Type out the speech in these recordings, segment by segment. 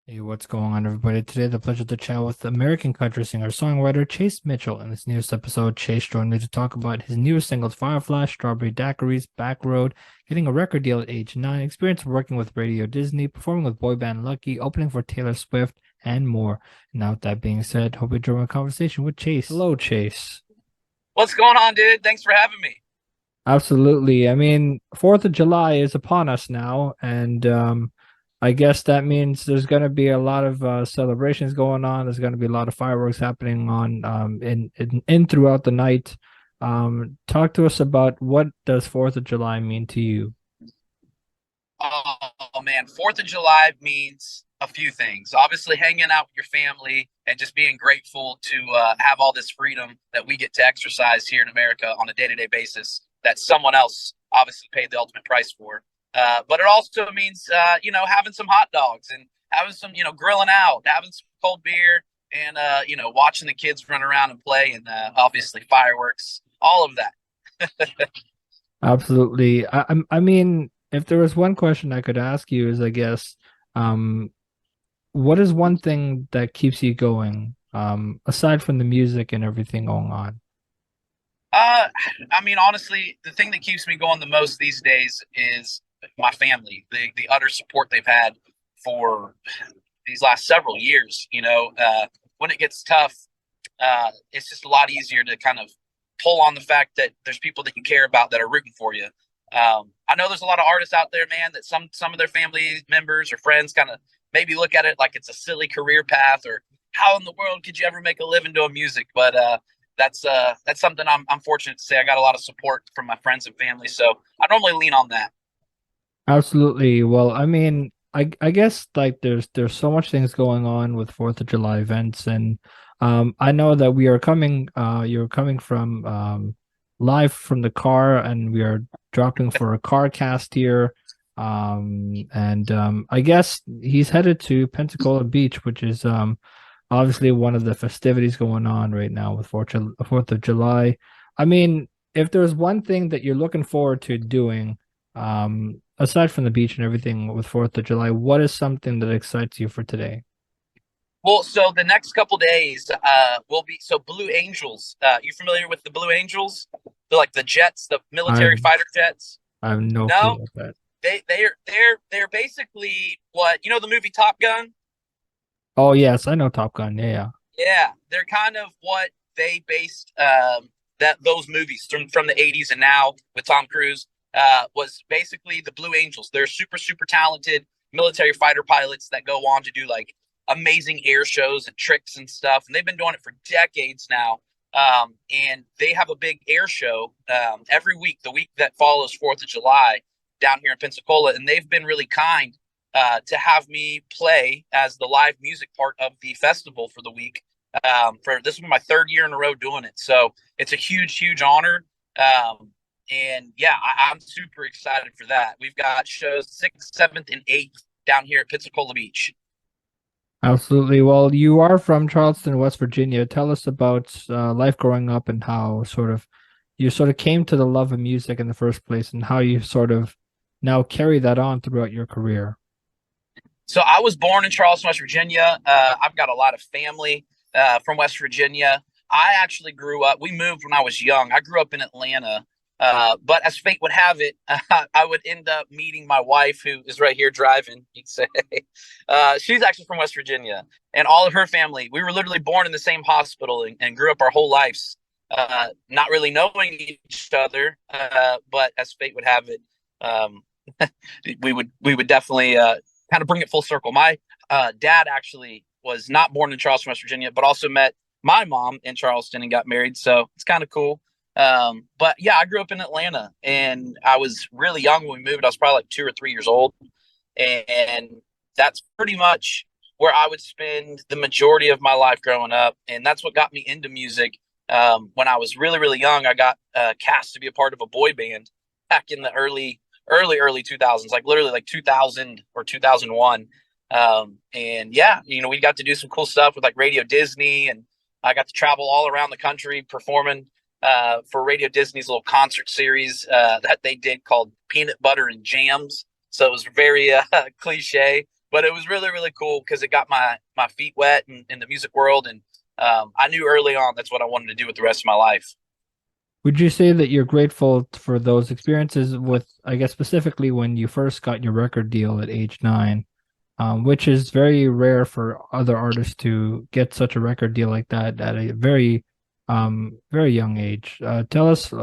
Hey, what's going on, everybody? Today, the pleasure to chat with American country singer-songwriter Chase Mitchell. In this newest episode, Chase joined me to talk about his newest singles, Fireflies, Strawberry Daiquiris, Back Road, getting a record deal at age 9, experience working with Radio Disney, performing with boyband Lucky, opening for Taylor Swift, and more. Now, with that being said, hope you enjoy my conversation with Chase. Hello, Chase. What's going on, dude? Thanks for having me. Absolutely. I mean, 4th of July is upon us now, and I guess that means there's going to be a lot of celebrations going on. There's going to be a lot of fireworks happening on in throughout the night. Talk to us about what does 4th of July mean to you? Oh man, 4th of July means a few things. Obviously, hanging out with your family and just being grateful to have all this freedom that we get to exercise here in America on a day-to-day basis that someone else obviously paid the ultimate price for. But it also means, having some hot dogs and having some, grilling out, having some cold beer and, watching the kids run around and play and obviously fireworks, all of that. Absolutely. I mean, if there was one question I could ask you is, I guess, um, what is one thing that keeps you going, aside from the music and everything going on? Uh, I mean, honestly, the thing that keeps me going the most these days is my family, the utter support they've had for these last several years. When it gets tough, it's just a lot easier to kind of pull on the fact that there's people that you care about that are rooting for you. I know there's a lot of artists out there, man, that some of their family members or friends kind of maybe look at it like it's a silly career path or how in the world could you ever make a living doing music? But that's something I'm fortunate to say. I got a lot of support from my friends and family, so I normally lean on that. Absolutely. Well, I mean, I guess like there's so much things going on with 4th of July events, and I know that we are coming you're coming from live from the car, and we are dropping for a car cast here. And I guess he's headed to Pensacola Beach, which is obviously one of the festivities going on right now with 4th of July. I mean, if there's one thing that you're looking forward to doing, aside from the beach and everything with 4th of July, what is something that excites you for today? Well, so the next couple days will be so Blue Angels. You familiar with the Blue Angels? They're like the jets, the military I've fighter jets. I've no clue No, about that. they're basically what the movie Top Gun. Oh yes, I know Top Gun. Yeah, Yeah, they're kind of what they based that those movies from the 80s and now with Tom Cruise was basically the Blue Angels. They're super talented military fighter pilots that go on to do like amazing air shows and tricks and stuff, and they've been doing it for decades now. And they have a big air show every week, the week that follows 4th of July down here in Pensacola, and they've been really kind to have me play as the live music part of the festival for the week. For this will be my third year in a row doing it, so it's a huge honor. And yeah, I'm super excited for that. We've got shows 6th, 7th, and 8th down here at Pensacola Beach. absolutely. Well, you are from Charleston, West Virginia. Tell us about life growing up and how you sort of came to the love of music in the first place, and how you sort of now carry that on throughout your career. So I was born in Charleston, West Virginia. I've got a lot of family from West Virginia. I actually grew up. We moved when I was young. I grew up in Atlanta, but as fate would have it, I would end up meeting my wife, who is right here driving. You'd say she's actually from West Virginia, and all of her family. We were literally born in the same hospital and grew up our whole lives, not really knowing each other. But as fate would have it, um, we would definitely kind of bring it full circle. My dad actually was not born in Charleston, West Virginia, but also met my mom in Charleston and got married. So it's kind of cool. But yeah, I grew up in Atlanta and I was really young when we moved. I was probably like 2 or 3 years old. And that's pretty much where I would spend the majority of my life growing up. And that's what got me into music. When I was really young, I got cast to be a part of a boy band back in the early 2000s, like literally like 2000 or 2001. And yeah, we got to do some cool stuff with like Radio Disney, and I got to travel all around the country performing for Radio Disney's little concert series that they did called Peanut Butter and Jams. So it was very cliche, but it was really, really cool because it got my feet wet in the music world. And I knew early on that's what I wanted to do with the rest of my life. Would you say that you're grateful for those experiences with, I guess, specifically when you first got your record deal at age 9, which is very rare for other artists to get such a record deal like that at a very young age. Tell us,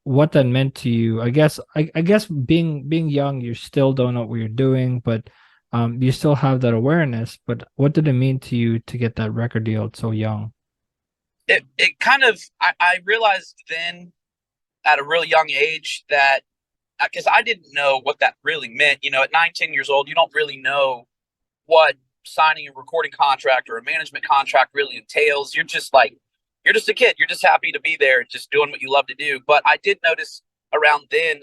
what that meant to you. I guess being young, you still don't know what you're doing, but you still have that awareness. But what did it mean to you to get that record deal so young? It kind of I realized then at a really young age that because I didn't know what that really meant. At 9, 10 years old, you don't really know what signing a recording contract or a management contract really entails. You're just a kid. You're just happy to be there, just doing what you love to do. But I did notice around then,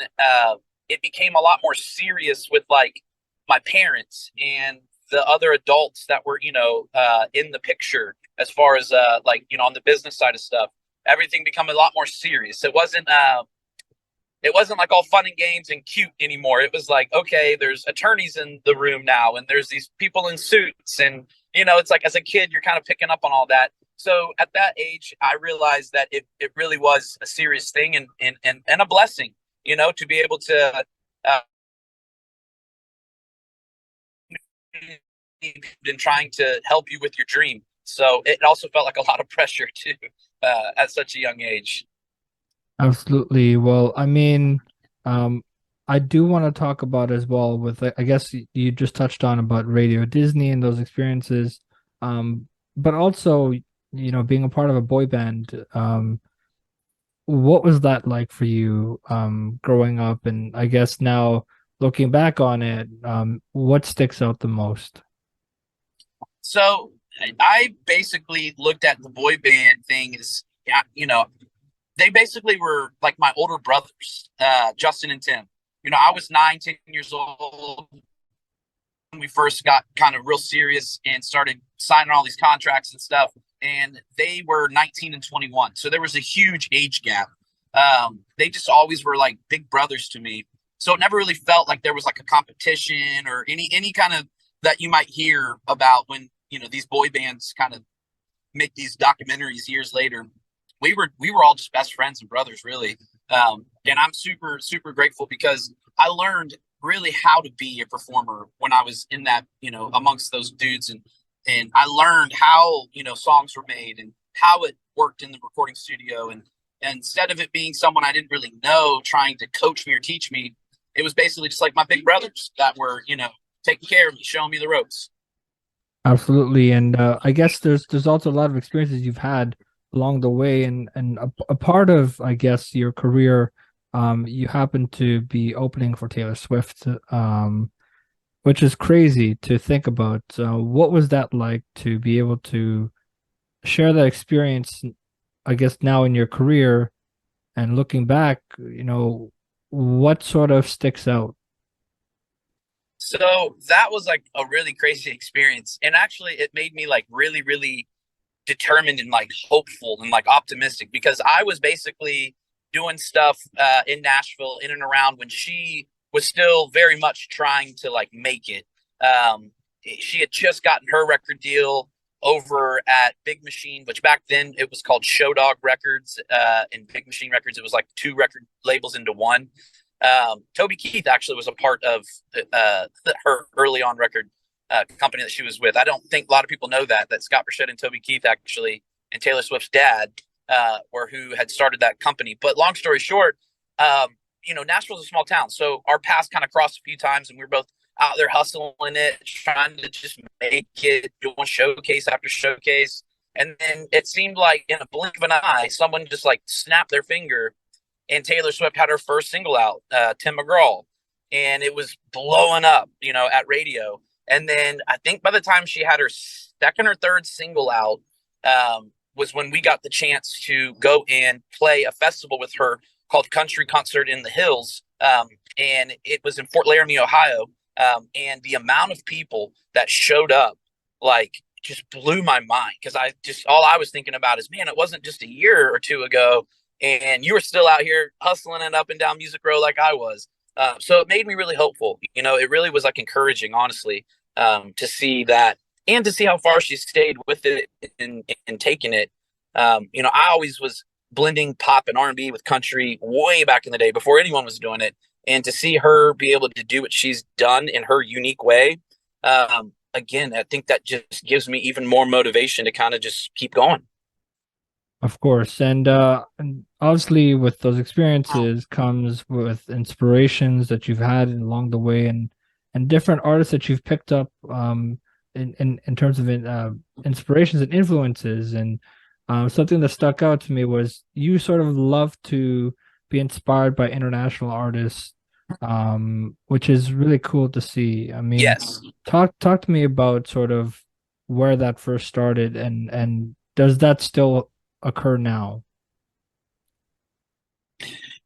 it became a lot more serious with like my parents and the other adults that were, in the picture as far as on the business side of stuff. Everything become a lot more serious. It wasn't like all fun and games and cute anymore. It was like, okay, there's attorneys in the room now, and there's these people in suits, and it's like as a kid, you're kind of picking up on all that. So at that age, I realized that it really was a serious thing and a blessing, to be able to in trying to help you with your dream. So it also felt like a lot of pressure too, at such a young age. Absolutely. Well, I mean, um, I do want to talk about as well with, I guess you just touched on about Radio Disney and those experiences, but also, being a part of a boy band. What was that like for you, growing up? And I guess now looking back on it, what sticks out the most? So I basically looked at the boy band thing as, yeah, they basically were like my older brothers, Justin and Tim. I was 9, 10 years old when we first got kind of real serious and started signing all these contracts and stuff. And they were 19 and 21. So there was a huge age gap. They just always were like big brothers to me. So it never really felt like there was like a competition or any kind of that you might hear about when, these boy bands kind of make these documentaries years later. We were all just best friends and brothers, really. And I'm super, super grateful because I learned really how to be a performer when I was in that, amongst those dudes. And I learned how, songs were made and how it worked in the recording studio. And instead of it being someone I didn't really know trying to coach me or teach me, it was basically just like my big brothers that were, taking care of me, showing me the ropes. Absolutely. And I guess there's also a lot of experiences you've had along the way, and a part of, I guess, your career, you happen to be opening for Taylor Swift, which is crazy to think about. What was that like to be able to share that experience, I guess, now in your career and looking back, what sort of sticks out? So that was like a really crazy experience. And actually it made me like really, really determined and like hopeful and like optimistic because I was basically doing stuff in Nashville in and around when she was still very much trying to like make it. She had just gotten her record deal over at Big Machine, which back then it was called Show Dog Records, and Big Machine Records. It was like two record labels into one. Toby Keith actually was a part of her early on record company that she was with. I don't think a lot of people know that Scott Burchett and Toby Keith actually, and Taylor Swift's dad, were who had started that company. But long story short, Nashville's a small town, so our paths kind of crossed a few times, and we were both out there hustling it, trying to just make it, doing showcase after showcase. And then it seemed like in a blink of an eye, someone just like snapped their finger, and Taylor Swift had her first single out, Tim McGraw, and it was blowing up, at radio. And then I think by the time she had her second or third single out, was when we got the chance to go and play a festival with her called Country Concert in the Hills. And it was in Fort Laramie, Ohio. And the amount of people that showed up, like, just blew my mind because all I was thinking about is, man, it wasn't just a year or two ago, and you were still out here hustling it up and down Music Row like I was. So it made me really hopeful. It really was like encouraging, honestly. to see that and to see how far she stayed with it and taking it. I always was blending pop and R&B with country way back in the day before anyone was doing it. And to see her be able to do what she's done in her unique way, again, I think that just gives me even more motivation to kind of just keep going. Of course. And obviously with those experiences comes with inspirations that you've had along the way and different artists that you've picked up in terms of inspirations and influences. And something that stuck out to me was you sort of love to be inspired by international artists, which is really cool to see. I mean, Yes. talk to me about sort of where that first started and does that still occur now?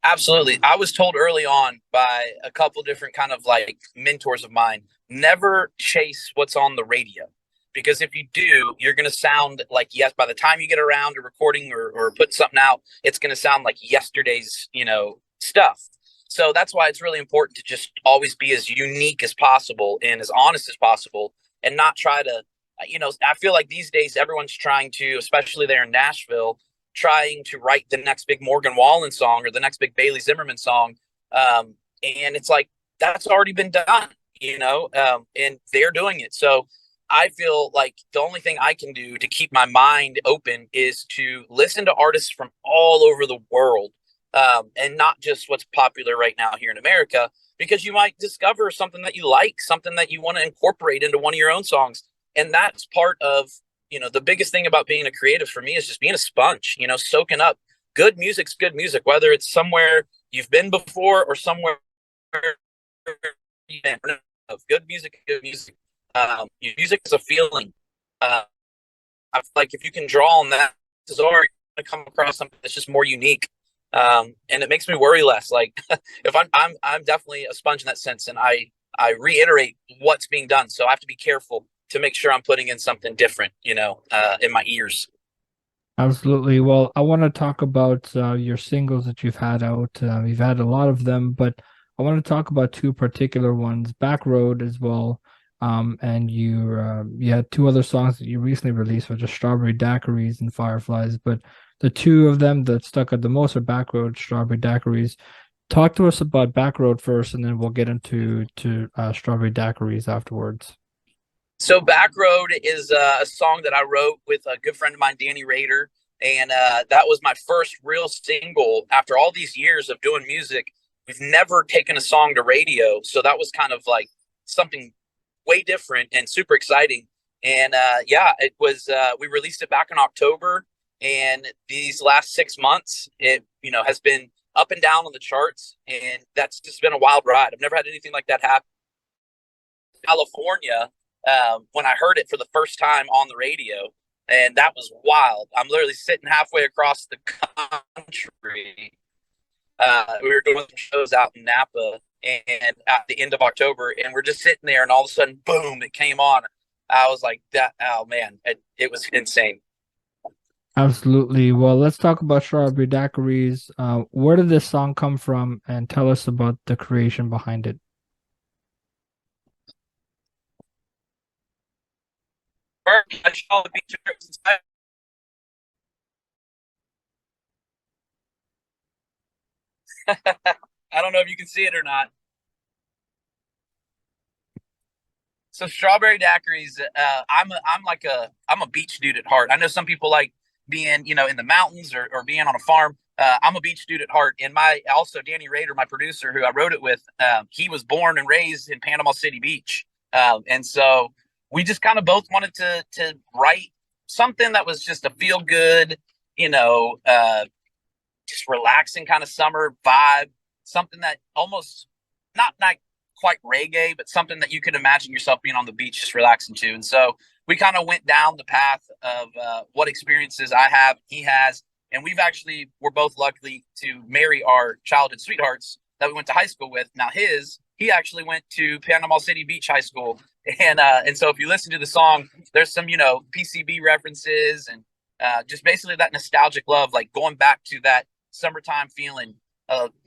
Absolutely. I was told early on by a couple different kind of like mentors of mine, never chase what's on the radio. Because if you do, you're going to sound like, yes, by the time you get around to recording or putting something out, it's going to sound like yesterday's, stuff. So that's why it's really important to just always be as unique as possible and as honest as possible and not try to, I feel like these days everyone's trying to, especially there in Nashville, trying to write the next big Morgan Wallen song or the next big Bailey Zimmerman song. And it's like, that's already been done, and they're doing it. So I feel like the only thing I can do to keep my mind open is to listen to artists from all over the world, and not just what's popular right now here in America, because you might discover something that you like, something that you want to incorporate into one of your own songs. And that's part of, the biggest thing about being a creative for me is just being a sponge, soaking up good music's good music, whether it's somewhere you've been before or somewhere you've been. Good music, good music. Music is a feeling. I feel like if you can draw on that, you're going to come across something that's just more unique. And it makes me worry less. Like if I'm definitely a sponge in that sense, and I reiterate what's being done. So I have to be careful to make sure I'm putting in something different, in my ears. Absolutely. Well, I want to talk about your singles that you've had out. You've had a lot of them, but I want to talk about two particular ones, Back Road as well. And you had two other songs that you recently released, which are Strawberry Daiquiris and Fireflies. But the two of them that stuck out the most are Back Road, Strawberry Daiquiris. Talk to us about Back Road first, and then we'll get into Strawberry Daiquiris afterwards. So Back Road is a song that I wrote with a good friend of mine, Danny Rader. And that was my first real single after all these years of doing music. We've never taken a song to radio. So that was kind of like something way different and super exciting. And it was, we released it back in October. And these last 6 months, it, has been up and down on the charts. And that's just been a wild ride. I've never had anything like that happen. California, when I heard it for the first time on the radio, and that was wild. I'm literally sitting halfway across the country. We were doing some shows out in Napa and at the end of October, and we're just sitting there, and all of a sudden, boom, it came on. I was like, that, oh man, it was insane. Absolutely. Well, let's talk about Strawberry Daiquiris. Where did this song come from, and tell us about the creation behind it. I saw the beach trips. I don't know if you can see it or not. So Strawberry Daiquiris, I'm a beach dude at heart. I know some people like being, in the mountains or being on a farm. I'm a beach dude at heart. And also Danny Rader, my producer, who I wrote it with, he was born and raised in Panama City Beach. And so we just kind of both wanted to write something that was just a feel good, just relaxing kind of summer vibe, something that almost not quite reggae, but something that you could imagine yourself being on the beach just relaxing to. And so we kind of went down the path of what experiences I have, he has, and we're both lucky to marry our childhood sweethearts that we went to high school with. Now he actually went to Panama City Beach High School, and so if you listen to the song, there's some PCB references and just basically that nostalgic love, like going back to that summertime feeling.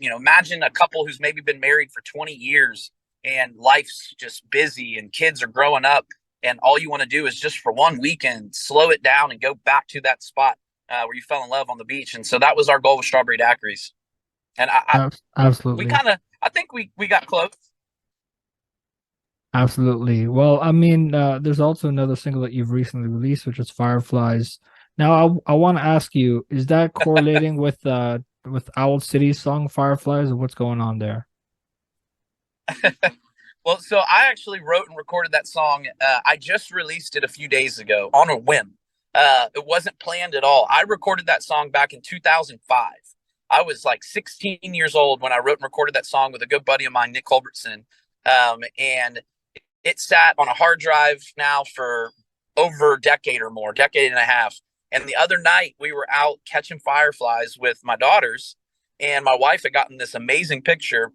Imagine a couple who's maybe been married for 20 years and life's just busy and kids are growing up, and all you want to do is just for one weekend slow it down and go back to that spot where you fell in love on the beach. And so that was our goal with Strawberry Daiquiris. And we Absolutely. kind of, I think we got close. Absolutely. Well, I mean, there's also another single that you've recently released, which is Fireflies. Now, I want to ask you, is that correlating with Owl City's song Fireflies, or what's going on there? Well, so I actually wrote and recorded that song. I just released it a few days ago on a whim. It wasn't planned at all. I recorded that song back in 2005. I was like 16 years old when I wrote and recorded that song with a good buddy of mine, Nick Culbertson. And it sat on a hard drive now for over a decade or more, decade and a half. And the other night we were out catching fireflies with my daughters, and my wife had gotten this amazing picture.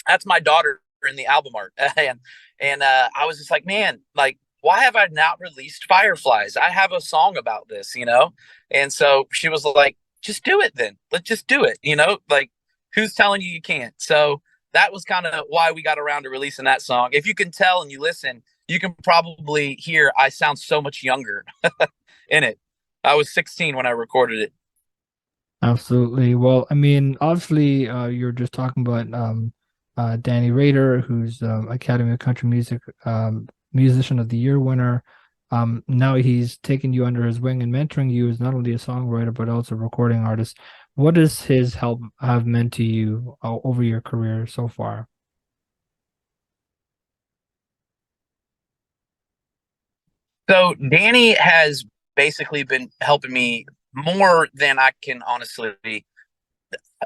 That's my daughter in the album art. And I was just like, man, like, why have I not released Fireflies? I have a song about this, you know? And so she was like, just do it then. Let's just do it, you know? Like, who's telling you you can't? So that was kind of why we got around to releasing that song. If you can tell and you listen, you can probably hear I sound so much younger in it. I was 16 when I recorded it. Absolutely. Well, I mean, obviously, you're just talking about Danny Rader, who's Academy of Country Music Musician of the Year winner. Now he's taken you under his wing and mentoring you as not only a songwriter but also a recording artist. What does his help have meant to you over your career so far? So Danny has basically been helping me more than I can honestly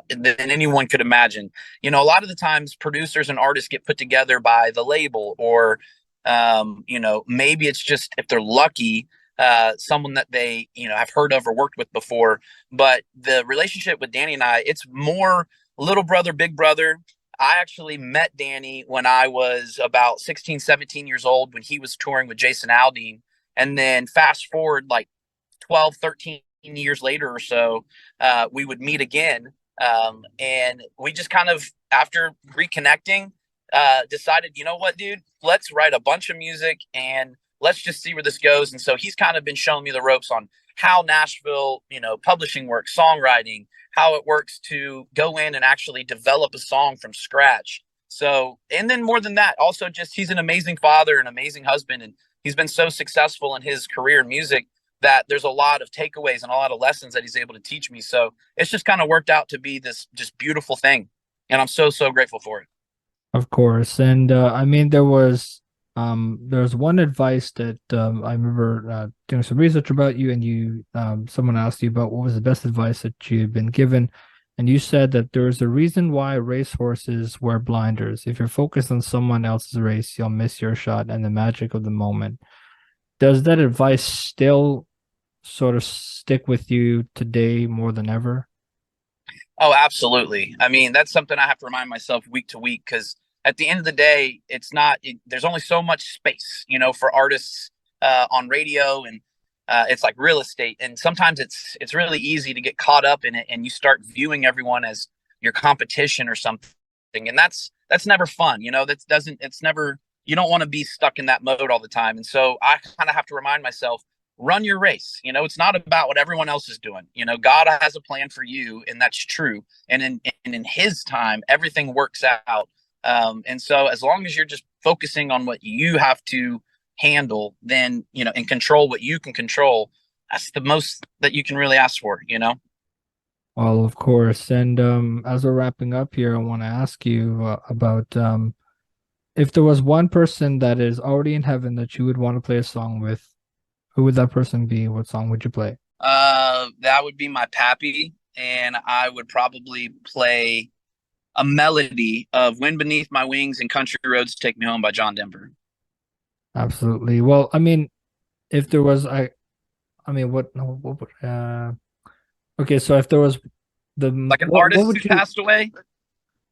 than anyone could imagine. You know, a lot of the times producers and artists get put together by the label, or you know, maybe it's just if they're lucky, someone that they, you know, have heard of or worked with before. But the relationship with Danny and I, it's more little brother, big brother. I actually met Danny when I was about 16, 17 years old when he was touring with Jason Aldean. And then fast forward like 12, 13 years later or so, we would meet again. And we just kind of, after reconnecting, decided, you know what, dude, let's write a bunch of music and let's just see where this goes. And so he's kind of been showing me the ropes on how Nashville, you know, publishing works, songwriting, how it works to go in and actually develop a song from scratch. So, and then more than that, also just he's an amazing father, an amazing husband, and he's been so successful in his career in music that there's a lot of takeaways and a lot of lessons that he's able to teach me. So it's just kind of worked out to be this just beautiful thing. And I'm so, so grateful for it. Of course. And I mean, there's one advice that I remember doing some research about you, and you someone asked you about what was the best advice that you've been given, and you said that there's a reason why racehorses wear blinders. If you're focused on someone else's race, you'll miss your shot and the magic of the moment. Does that advice still sort of stick with you today more than ever? Oh, absolutely. I mean, that's something I have to remind myself week to week, because at the end of the day, it's not, there's only so much space, you know, for artists on radio, and it's like real estate. And sometimes it's really easy to get caught up in it, and you start viewing everyone as your competition or something. And that's never fun. You know, that doesn't, it's never, you don't want to be stuck in that mode all the time. And so I kind of have to remind myself, run your race. You know, it's not about what everyone else is doing. You know, God has a plan for you, and that's true. And in his time, everything works out. And so as long as you're just focusing on what you have to handle, then, you know, and control what you can control, that's the most that you can really ask for, you know? Well, of course. And as we're wrapping up here, I want to ask you about if there was one person that is already in heaven that you would want to play a song with, who would that person be? What song would you play? That would be my pappy. And I would probably play a melody of Wind Beneath My Wings and Country Roads Take Me Home by John Denver. Absolutely. Well, I mean, if there was, I mean, what, no, what, okay, so if there was Like an what artist who would you, passed away.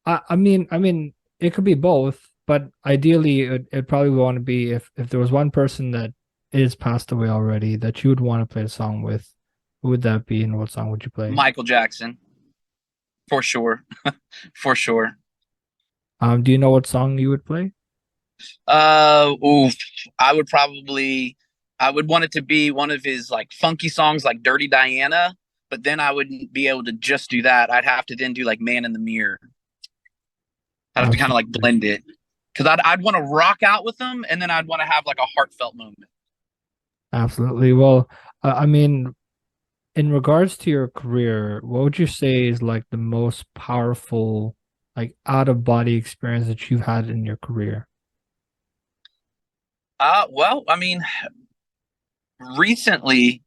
I mean, it could be both, but ideally, it probably want to be if there was one person that is passed away already that you would want to play a song with, who would that be, and what song would you play? Michael Jackson, for sure. For sure. Do you know what song you would play? Oof, I would probably, I would want it to be one of his like funky songs like Dirty Diana, but then I wouldn't be able to just do that. I'd have to then do like Man in the Mirror. I'd have to kind of like Absolutely. blend it because I'd want to rock out with them and then I'd want to have like a heartfelt moment. Absolutely. Well, I mean, in regards to your career, what would you say is like the most powerful, like out of body experience that you've had in your career? Well, I mean, recently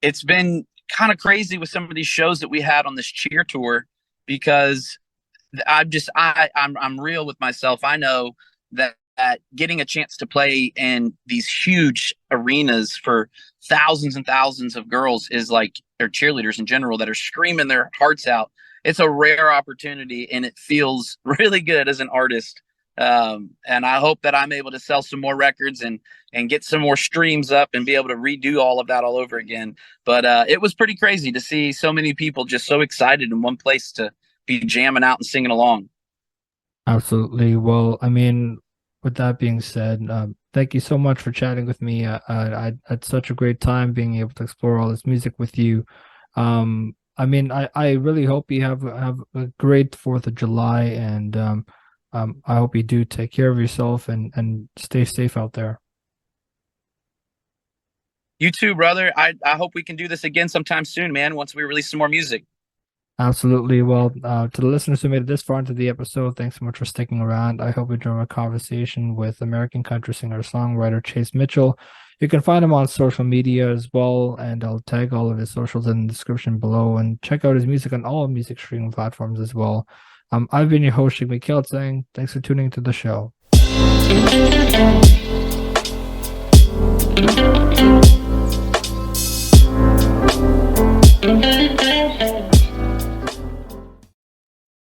it's been kind of crazy with some of these shows that we had on this cheer tour because I'm real with myself. I know that getting a chance to play in these huge arenas for thousands and thousands of girls is like, or cheerleaders in general that are screaming their hearts out. It's a rare opportunity and it feels really good as an artist. And I hope that I'm able to sell some more records and get some more streams up and be able to redo all of that all over again. But it was pretty crazy to see so many people just so excited in one place to be jamming out and singing along. Absolutely. Well, I mean, with that being said, thank you so much for chatting with me. I had such a great time being able to explore all this music with you. I mean, I really hope you have a great 4th of July, and I hope you do take care of yourself and stay safe out there. You too, brother. I hope we can do this again sometime soon, man, once we release some more music. Absolutely. Well, to the listeners who made it this far into the episode, thanks so much for sticking around. I hope you enjoyed my conversation with American country singer-songwriter Chase Mitchell. You can find him on social media as well, and I'll tag all of his socials in the description below. And check out his music on all music streaming platforms as well. I've been your host, Jigme Kelsang. Thanks for tuning to the show.